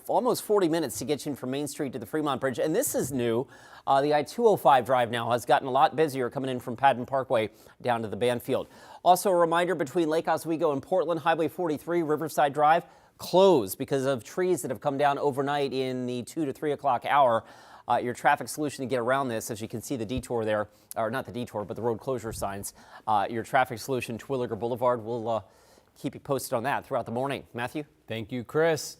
Almost 40 minutes to get you from Main Street to the Fremont Bridge. And this is new. The I-205 drive now has gotten a lot busier coming in from Padden Parkway down to the Banfield. Also a reminder, between Lake Oswego and Portland, Highway 43, Riverside Drive, closed because of trees that have come down overnight in the 2 to 3 o'clock hour. Your traffic solution to get around this, as you can see the detour there, or not the detour, but the road closure signs. Your traffic solution, Terwilliger Boulevard, will keep you posted on that throughout the morning. Matthew?
Thank you, Chris.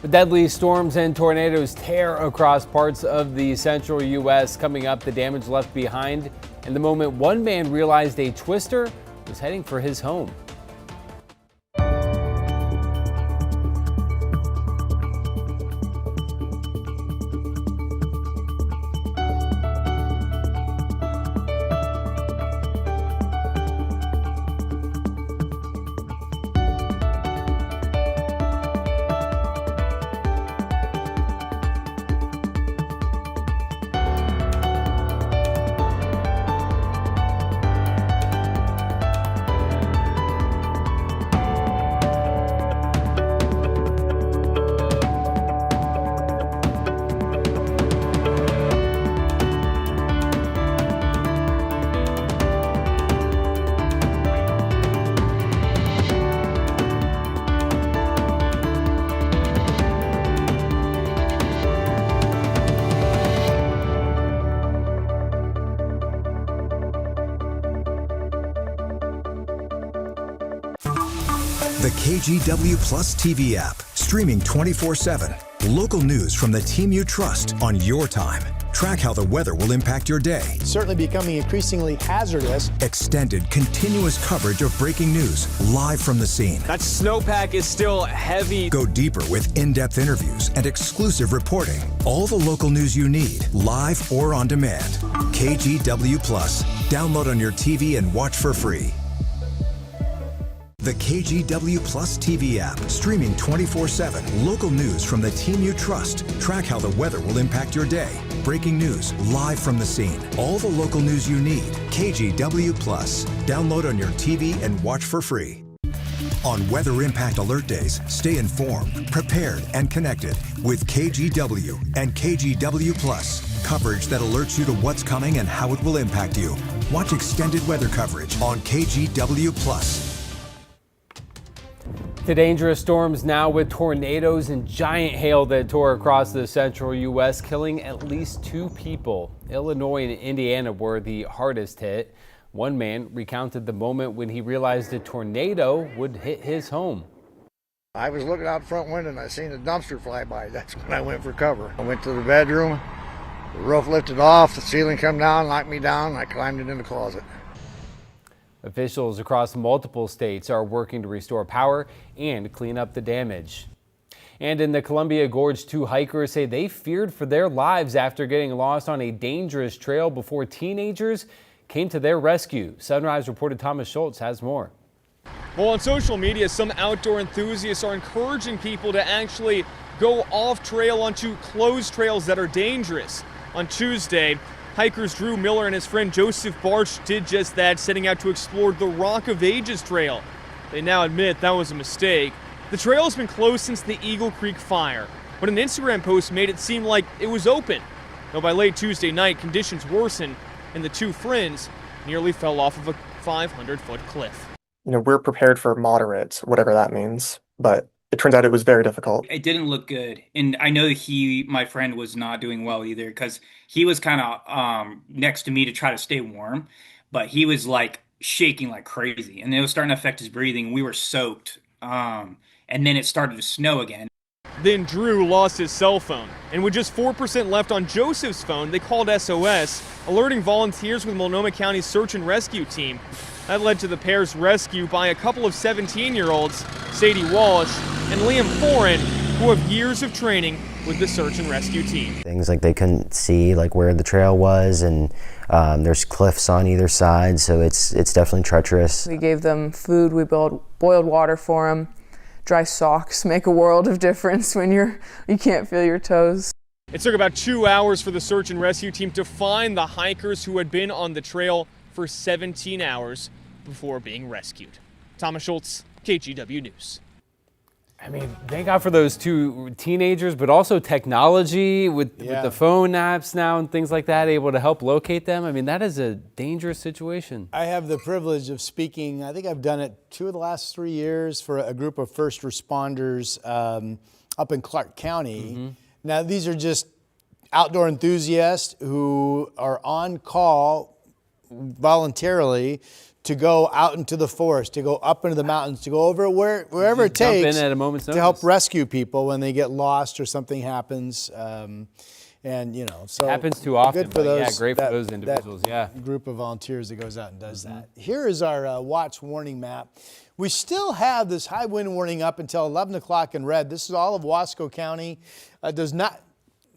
The deadly storms and tornadoes tear across parts of the central U.S. Coming up, the damage left behind and the moment one man realized a twister was heading for his home.
The KGW Plus TV app, streaming 24/7. Local news from the team you trust on your time. Track how the weather will impact your day.
Certainly becoming increasingly hazardous.
Extended, continuous coverage of breaking news live from the scene.
That snowpack is still heavy.
Go deeper with in-depth interviews and exclusive reporting. All the local news you need, live or on demand. KGW Plus. Download on your TV and watch for free. The KGW Plus TV app, streaming 24/7. Local news from the team you trust. Track how the weather will impact your day. Breaking news live from the scene. All the local news you need. KGW Plus. Download on your TV and watch for free. On Weather Impact Alert Days, stay informed, prepared, and connected with KGW and KGW Plus. Coverage that alerts you to what's coming and how it will impact you. Watch extended weather coverage on KGW Plus.
To dangerous storms now with tornadoes and giant hail that tore across the central U.S., killing at least 2 people. Illinois and Indiana were the hardest hit. One man recounted the moment when he realized a tornado would hit his home.
I was looking out the front window and I seen a dumpster fly by. That's when I went for cover. I went to the bedroom, the roof lifted off, the ceiling come down, knocked me down, and I climbed into the closet.
Officials across multiple states are working to restore power and clean up the damage. And in the Columbia Gorge, 2 hikers say they feared for their lives after getting lost on a dangerous trail before teenagers came to their rescue. Sunrise reporter Thomas Schultz has more.
Well, on social media, some outdoor enthusiasts are encouraging people to actually go off trail onto closed trails that are dangerous. On Tuesday, hikers Drew Miller and his friend Joseph Barch did just that, setting out to explore the Rock of Ages trail. They now admit that was a mistake. The trail has been closed since the Eagle Creek fire, but an Instagram post made it seem like it was open. Though by late Tuesday night, conditions worsened and the 2 friends nearly fell off of a 500-foot cliff.
You know, we're prepared for moderate, whatever that means, but it turns out it was very difficult.
It didn't look good. And I know my friend was not doing well either, because he was kind of next to me to try to stay warm, but he was like shaking like crazy, and it was starting to affect his breathing. We were soaked. And then it started to snow again.
Then Drew lost his cell phone. And with just 4% left on Joseph's phone, they called SOS, alerting volunteers with Multnomah County's search and rescue team. That led to the pair's rescue by a couple of 17-year-olds, Sadie Walsh and Liam Foran, who have years of training with the search and rescue team.
Things like they couldn't see like where the trail was, and there's cliffs on either side, so it's definitely treacherous.
We gave them food, we boiled water for them. Dry socks make a world of difference when you can't feel your toes.
It took about 2 hours for the search and rescue team to find the hikers who had been on the trail for 17 hours before being rescued. Thomas Schultz, KGW News.
I mean, thank God for those two teenagers, but also technology with the phone apps now and things like that, able to help locate them. I mean, that is a dangerous situation.
I have the privilege of speaking, I think I've done it 2 of the last 3 years for a group of first responders up in Clark County. Now, these are just outdoor enthusiasts who are on call voluntarily to go out into the forest, to go up into the mountains, to go over wherever it takes
at a moment's
to
notice.
help rescue people when they get lost or something happens. And so
happens too often.
Good for
but
those,
great for those individuals.
that group of volunteers that goes out and does that. Here is our watch warning map. We still have this high wind warning up until 11 o'clock in red. This is all of Wasco County. Does not.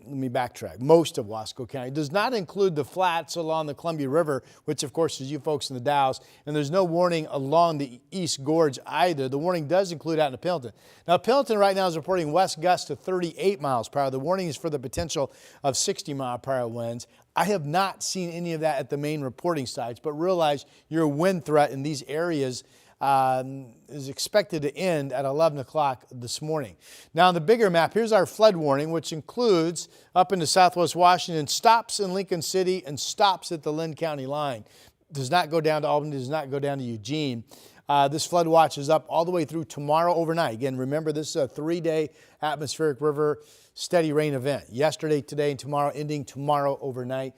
Let me backtrack. Most of Wasco County does not include the flats along the Columbia River, which of course is you folks in the Dalles, and there's no warning along the East Gorge either. The warning does include out in Pendleton. Now, Pendleton right now is reporting west gusts to 38 miles per hour. The warning is for the potential of 60-mile-per-hour winds. I have not seen any of that at the main reporting sites, but realize your wind threat in these areas is expected to end at 11 o'clock this morning. Now on the bigger map, here's our flood warning, which includes up into southwest Washington, stops in Lincoln City and stops at the Lynn County line. Does not go down to Albany, does not go down to Eugene. This flood watch is up all the way through tomorrow overnight. Again, remember this is a 3-day atmospheric river steady rain event. Yesterday, today, and tomorrow, ending tomorrow overnight.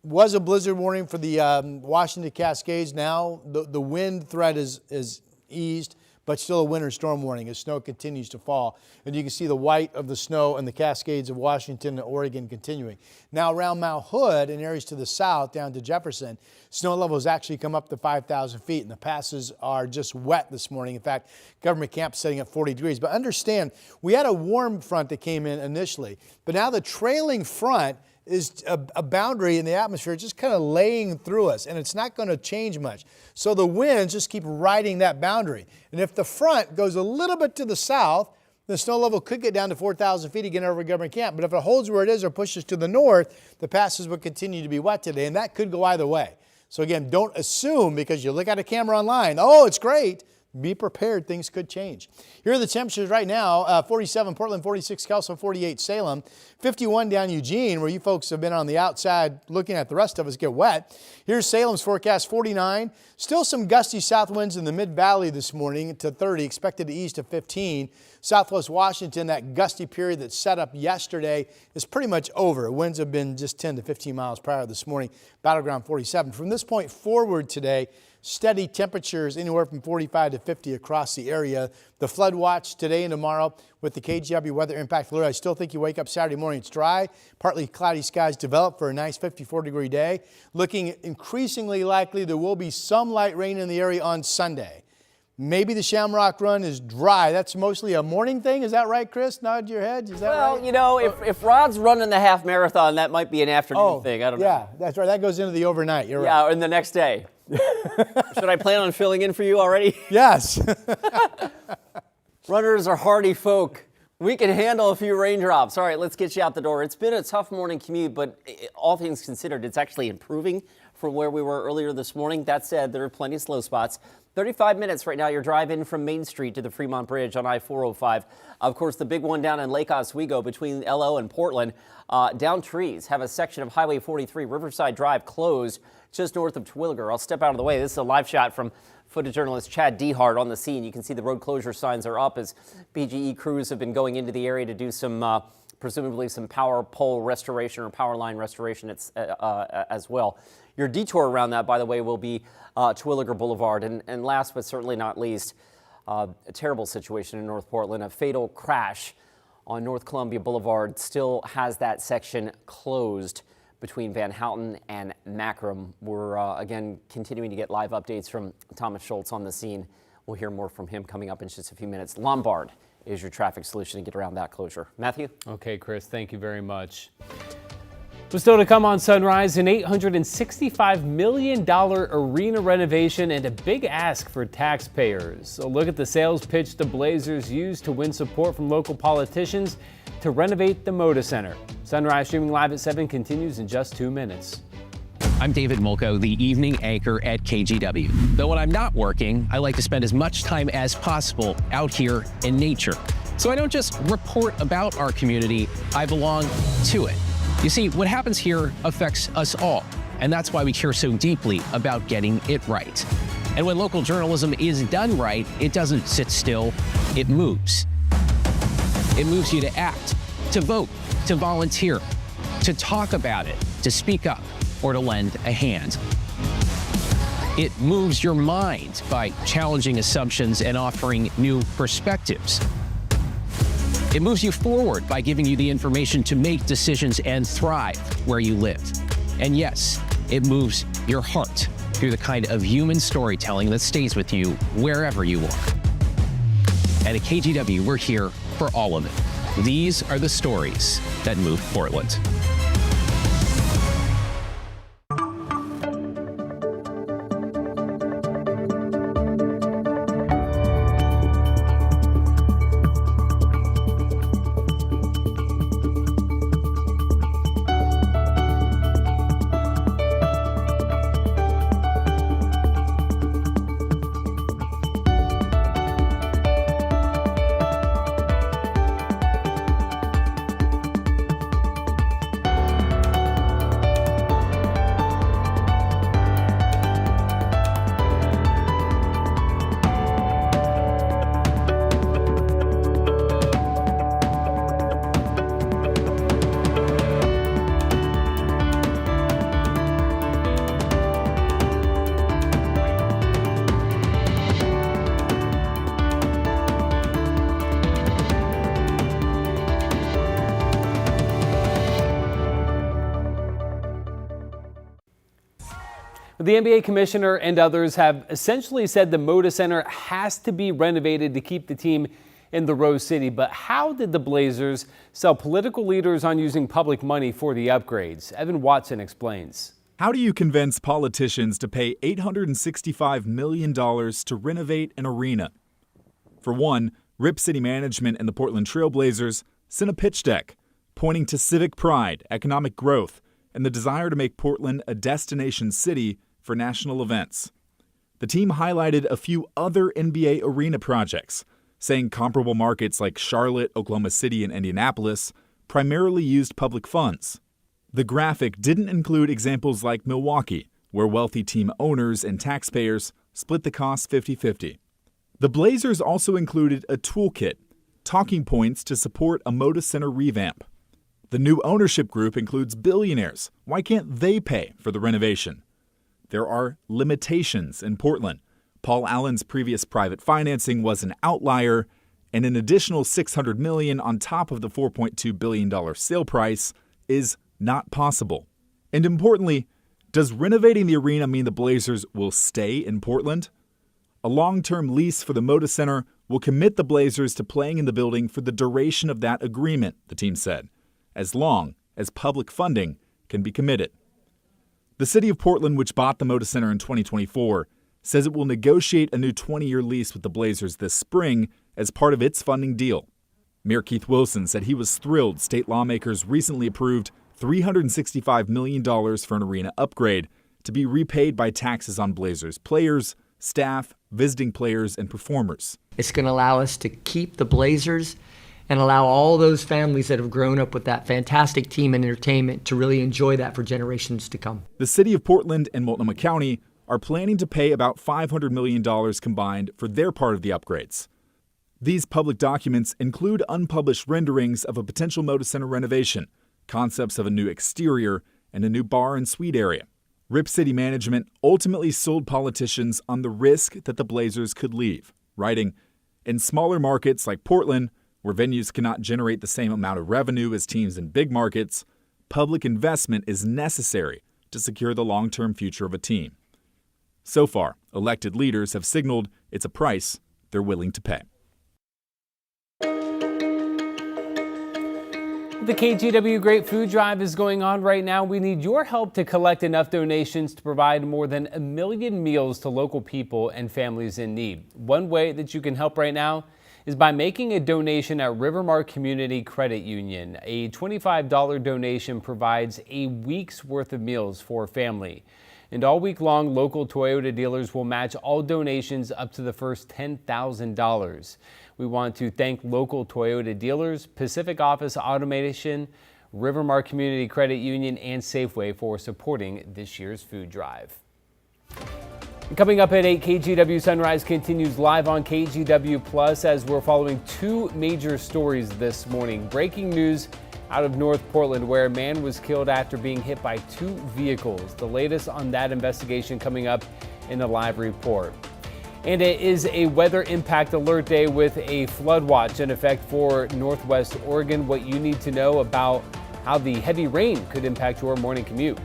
Was a blizzard warning for the Washington Cascades. Now the wind threat is eased, but still a winter storm warning as snow continues to fall. And you can see the white of the snow and the Cascades of Washington and Oregon continuing. Now around Mount Hood and areas to the south down to Jefferson, snow levels actually come up to 5,000 feet and the passes are just wet this morning. In fact, government camp setting at 40 degrees. But understand, we had a warm front that came in initially, but now the trailing front is a boundary in the atmosphere just kind of laying through us, and it's not going to change much. So the winds just keep riding that boundary. And if the front goes a little bit to the south, the snow level could get down to 4,000 feet again over government camp. But if it holds where it is or pushes to the north, the passes will continue to be wet today, and that could go either way. So again, don't assume because you look at a camera online, oh, it's great. Be prepared, things could change. Here are the temperatures right now, 47 Portland, 46 Kelso, 48 Salem, 51 down Eugene, where you folks have been on the outside looking at the rest of us get wet. Here's Salem's forecast, 49. Still some gusty south winds in the mid-valley this morning to 30, expected to ease to 15. Southwest Washington, that gusty period that set up yesterday is pretty much over. Winds have been just 10 to 15 miles per hour this morning, battleground 47. From this point forward today, steady temperatures anywhere from 45 to 50 across the area. The flood watch today and tomorrow with the KGW weather impact alert. I still think you wake up Saturday morning, it's dry, partly cloudy skies develop for a nice 54-degree day. Looking increasingly likely there will be some light rain in the area on Sunday. Maybe the Shamrock Run is dry. That's mostly a morning thing. Is that right, Chris? Nod your head. Is that right?
Well, you know, if Rod's running the half marathon, that might be an afternoon thing. I don't know.
Yeah, that's right. That goes into the overnight. You're right.
Yeah, and the next day. Should I plan on filling in for you already?
Yes.
Runners are hardy folk. We can handle a few raindrops. All right, let's get you out the door. It's been a tough morning commute, but all things considered, it's actually improving from where we were earlier this morning. That said, there are plenty of slow spots. 35 minutes right now, your drive in from Main Street to the Fremont Bridge on I-405. Of course, the big one down in Lake Oswego between LO and Portland. Down trees have a section of Highway 43 Riverside Drive closed just north of Terwilliger. I'll step out of the way. This is a live shot from footage journalist Chad Dehart on the scene. You can see the road closure signs are up as PGE crews have been going into the area to do some presumably some power pole restoration or power line restoration as well. Your detour around that, by the way, will be Terwilliger Boulevard. And last but certainly not least, a terrible situation in North Portland, a fatal crash on North Columbia Boulevard still has that section closed between Van Houten and Macram. We're again continuing to get live updates from Thomas Schultz on the scene. We'll hear more from him coming up in just a few minutes. Lombard is your traffic solution to get around that closure. Matthew?
Okay, Chris, thank you very much. But still to come on Sunrise, an $865 million arena renovation and a big ask for taxpayers. A look at the sales pitch the Blazers used to win support from local politicians to renovate the Moda Center. Sunrise streaming live at 7 continues in just 2 minutes.
I'm David Mulco, the evening anchor at KGW. Though when I'm not working, I like to spend as much time as possible out here in nature. So I don't just report about our community, I belong to it. You see, what happens here affects us all, and that's why we care so deeply about getting it right. And when local journalism is done right, it doesn't sit still, it moves. It moves you to act, to vote, to volunteer, to talk about it, to speak up, or to lend a hand. It moves your mind by challenging assumptions and offering new perspectives. It moves you forward by giving you the information to make decisions and thrive where you live. And yes, it moves your heart through the kind of human storytelling that stays with you wherever you are. And at KGW, we're here for all of it. These are the stories that move Portland.
The NBA commissioner and others have essentially said the Moda Center has to be renovated to keep the team in the Rose City. But how did the Blazers sell political leaders on using public money for the upgrades? Evan Watson explains.
How do you convince politicians to pay $865 million to renovate an arena? For one, Rip City Management and the Portland Trail Blazers sent a pitch deck pointing to civic pride, economic growth, and the desire to make Portland a destination city for national events. The team highlighted a few other NBA arena projects, saying comparable markets like Charlotte, Oklahoma City, and Indianapolis primarily used public funds. The graphic didn't include examples like Milwaukee, where wealthy team owners and taxpayers split the cost 50-50. The Blazers also included a toolkit, talking points to support a Moda Center revamp. The new ownership group includes billionaires. Why can't they pay for the renovation? There are limitations in Portland. Paul Allen's previous private financing was an outlier, and an additional $600 million on top of the $4.2 billion sale price is not possible. And importantly, does renovating the arena mean the Blazers will stay in Portland? A long-term lease for the Moda Center will commit the Blazers to playing in the building for the duration of that agreement, the team said, as long as public funding can be committed. The city of Portland, which bought the Moda Center in 2024, says it will negotiate a new 20-year lease with the Blazers this spring as part of its funding deal. Mayor Keith Wilson said he was thrilled state lawmakers recently approved $365 million for an arena upgrade to be repaid by taxes on Blazers players, staff, visiting players, and performers.
It's going to allow us to keep the Blazers and allow all those families that have grown up with that fantastic team and entertainment to really enjoy that for generations to come.
The city of Portland and Multnomah County are planning to pay about $500 million combined for their part of the upgrades. These public documents include unpublished renderings of a potential Moda Center renovation, concepts of a new exterior, and a new bar and suite area. Rip City Management ultimately sold politicians on the risk that the Blazers could leave, writing, "In smaller markets like Portland, Where venues cannot generate the same amount of revenue as teams in big markets, public investment is necessary to secure the long-term future of a team. So far, elected leaders have signaled it's a price they're willing to pay.
The KGW Great Food Drive is going on right now. We need your help to collect enough donations to provide more than 1 million meals to local people and families in need. One way that you can help right now is by making a donation at Rivermark Community Credit Union. A $25 donation provides a week's worth of meals for a family. And all week long, local Toyota dealers will match all donations up to the first $10,000. We want to thank local Toyota dealers, Pacific Office Automation, Rivermark Community Credit Union, and Safeway for supporting this year's food drive. Coming up at 8, KGW Sunrise continues live on KGW Plus as we're following two major stories this morning. Breaking news out of North Portland, where a man was killed after being hit by two vehicles. The latest on that investigation coming up in a live report. And it is a weather impact alert day with a flood watch in effect for Northwest Oregon. What you need to know about how the heavy rain could impact your morning commute.